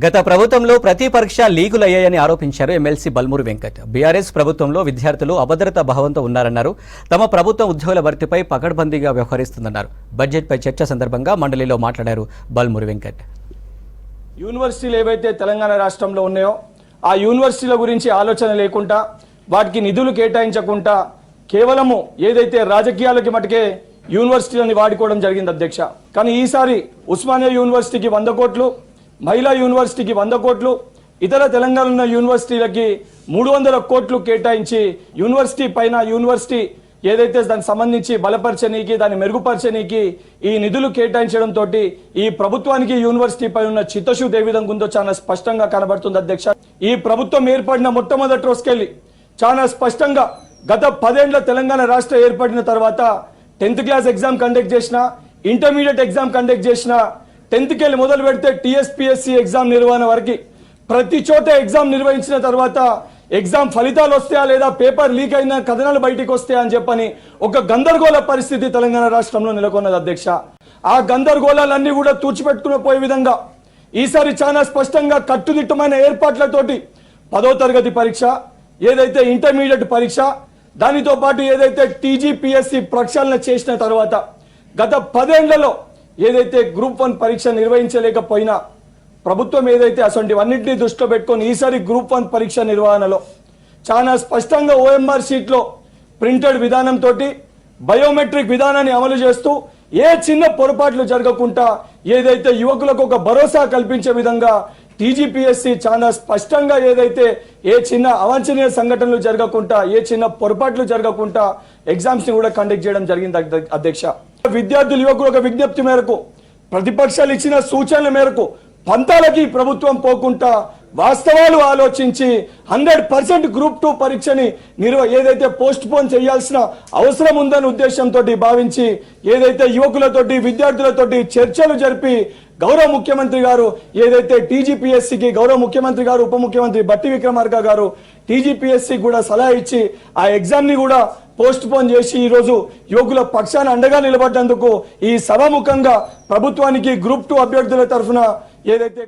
గత ప్రభుత్వంలో ప్రతి పరీక్ష లీకులయ్యాయని ఆరోపించారు ఎమ్మెల్సీ బల్మూరు వెంకట్. బీఆర్ఎస్ ప్రభుత్వంలో విద్యార్థులు అభద్రతా భావంతో ఉన్నారన్నారు. తమ ప్రభుత్వం ఉద్యోగుల భర్తీపై పకడ్బందీగా వ్యవహరిస్తుందన్నారు. బడ్జెట్పై చర్చ సందర్భంగా మండలిలో మాట్లాడారు బల్మూరు వెంకట్. యూనివర్సిటీలు ఏవైతే తెలంగాణ రాష్ట్రంలో ఉన్నాయో ఆ యూనివర్సిటీల గురించి ఆలోచన లేకుండా వాటికి నిధులు కేటాయించకుండా కేవలము ఏదైతే రాజకీయాలకి మటుకే యూనివర్సిటీలని వాడుకోవడం జరిగింది అధ్యక్ష. కానీ ఈసారి ఉస్మానియా యూనివర్సిటీకి 100 కోట్లు, మహిళా యూనివర్సిటీకి 100 కోట్లు, ఇతర తెలంగాణ ఉన్న యూనివర్సిటీలకి 300 కోట్లు కేటాయించి యూనివర్సిటీ పైన యూనివర్సిటీ ఏదైతే దానికి సంబంధించి బలపరచనీకి దాన్ని మెరుగుపరచనీకి ఈ నిధులు కేటాయించడంతో ఈ ప్రభుత్వానికి యూనివర్సిటీ పై ఉన్న చిత్తశుద్ధి ఏ విధంగా ఉందో చాలా స్పష్టంగా కనబడుతుంది అధ్యక్ష. ఈ ప్రభుత్వం ఏర్పడిన మొట్టమొదటి రోజుకెళ్ళి చాలా స్పష్టంగా గత 10 ఏళ్ల తెలంగాణ రాష్ట్ర ఏర్పడిన తర్వాత 10th క్లాస్ ఎగ్జామ్ కండక్ట్ చేసిన, ఇంటర్మీడియట్ ఎగ్జామ్ కండక్ట్ చేసిన, 10th కెళ్ళి మొదలు పెడితే టీఎస్పీఎస్సీ ఎగ్జామ్ నిర్వహణ వరకు ప్రతి చోట ఎగ్జామ్ నిర్వహించిన తర్వాత ఎగ్జామ్ ఫలితాలు వస్తాయా లేదా పేపర్ లీక్ అయిన కథనాలు బయటికి వస్తాయా అని చెప్పని ఒక గందరగోళ పరిస్థితి తెలంగాణ రాష్ట్రంలో నెలకొన్నది అధ్యక్ష. ఆ గందరగోళాలన్నీ కూడా తూర్చిపెట్టుకుని పోయే విధంగా ఈసారి చాలా స్పష్టంగా కట్టుదిట్టమైన ఏర్పాట్లతోటి 10వ తరగతి పరీక్ష, ఏదైతే ఇంటర్మీడియట్ పరీక్ష, దానితో పాటు ఏదైతే టీజీపీఎస్సీ ప్రక్షాళన చేసిన తర్వాత గత 10 ఏళ్లలో ఏదైతే గ్రూప్ 1 పరీక్ష నిర్వహించలేకపోయినా ప్రభుత్వం ఏదైతే అసొంటివన్నింటినీ దృష్టిలో పెట్టుకొని ఈసారి గ్రూప్ 1 పరీక్ష నిర్వహణలో చాలా స్పష్టంగా ఓఎంఆర్ షీట్లో ప్రింటెడ్ విధానంతో బయోమెట్రిక్ విధానాన్ని అమలు చేస్తూ ఏ చిన్న పొరపాట్లు జరగకుండా ఏదైతే యువకులకు ఒక భరోసా కల్పించే విధంగా టీజీపీఎస్సీ చాలా స్పష్టంగా ఏదైతే ఏ చిన్న అవాంఛనీయ సంఘటనలు జరగకుండా ఏ చిన్న పొరపాట్లు జరగకుండా ఎగ్జామ్స్ ని కూడా కండక్ట్ చేయడం జరిగింది అధ్యక్ష. విద్యార్థులు యువకులు ఒక విజ్ఞప్తి మేరకు ప్రతిపక్షాలు ఇచ్చిన సూచనల మేరకు పంతాలకి ప్రభుత్వం పోకుండా వాస్తవాలు ఆలోచించి 100% గ్రూప్ 2 పరీక్షని ఏదైతే పోస్ట్ పోన్ చేయాల్సిన అవసరం ఉందనే ఉద్దేశంతో భావించి ఏదైతే యువకులతోటి విద్యార్థులతోటి చర్చలు జరిపి గౌరవ ముఖ్యమంత్రి గారు ఏదైతే టీజీపీఎస్సీకి గౌరవ ముఖ్యమంత్రి గారు ఉప ముఖ్యమంత్రి బట్టి విక్రమార్క గారు టీజీపీఎస్సీ కూడా సలహా ఇచ్చి ఆ ఎగ్జామ్ ని కూడా పోస్ట్ పోన్ చేసి ఈ రోజు యువకుల పక్షాన అండగా నిలబడ్డందుకు ఈ సభాముఖంగా ప్రభుత్వానికి గ్రూప్ 2 అభ్యర్థుల తరఫున ఏదైతే